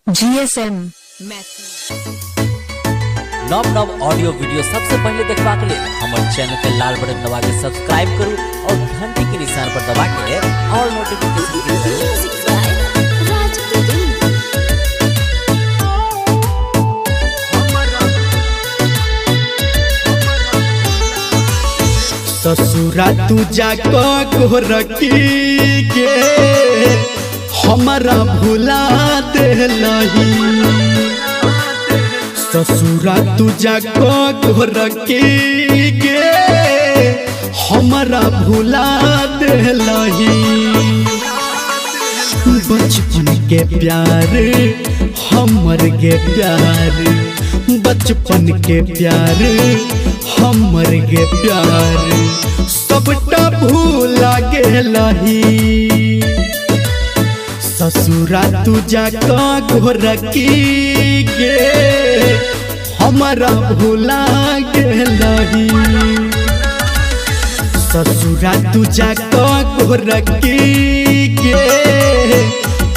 GSM नव नव audio video सबसे पहले देखबा के लिए हमारे चैनल के लाल बटन दबा के सब्सक्राइब करू और घंटी के निशान पर दबा के ऑल नोटिफिकेशन ससुरा तू जाको रखी के हमारा भुला देलही। ससुरा तू जाको रखी के हमारा भुला देलही। बचपन के प्यार हमर के प्यार, बचपन के प्यार हमर के प्यार सबटा भूला गेलही। ससुरा तू जाको रखी गे हमारा भूला गेलही। ससुरा तू जाको रखी गे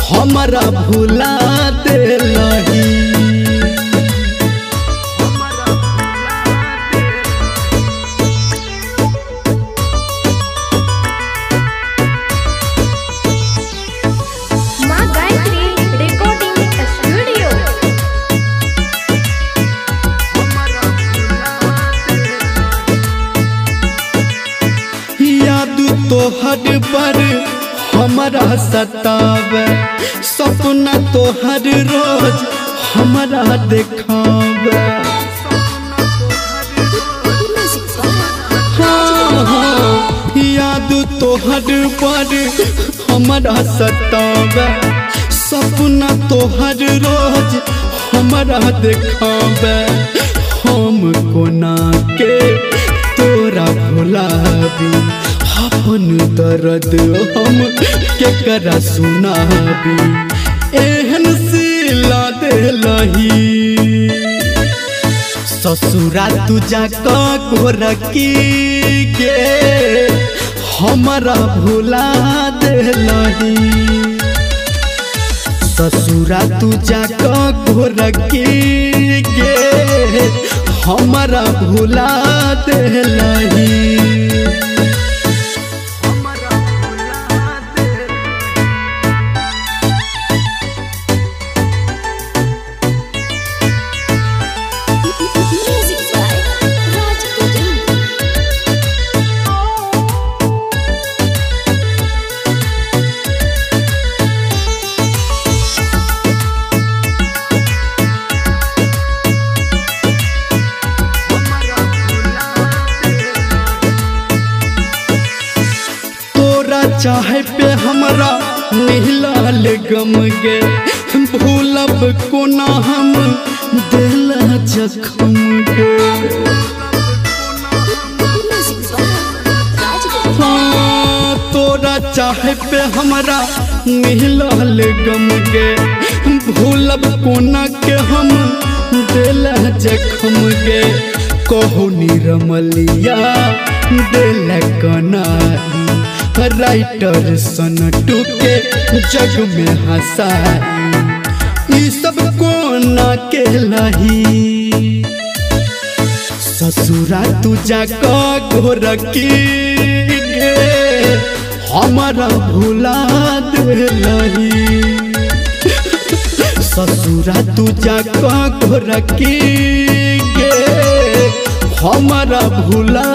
हमारा भूला देलही। तोहर पर हमारा सतावे, सपना तोहर रोज हमारा देखावे। हाँ, याद तोहर पर हमारा सतावे, सपना तोहर रोज हमारा देखावे। हम कोना के तोरा भुलावी, अपन दर्द हम केकरा सुनाबी, एहन सिला देलही। ससुरा तू जाको रखी के हमारा भुला देलही। ससुरा तू जाको रखी के हमारा भुला देलही। चाहे पे हमरा मिलल गम गे, भूलब कोना हम दिल जखम गे। हाँ, तोरा चाहे पे हमरा मिलल गम गे, भूलब कोना के हम दिल जखम गे। कहो निरमलिया दिल कनाई, राइटर सनटू के जग में हंसाई, सब कोना के लही। ससुरा तू जाको रखी गे हमारा भुला देलही। ससुरा तू जाको रखी गे हमारा भुला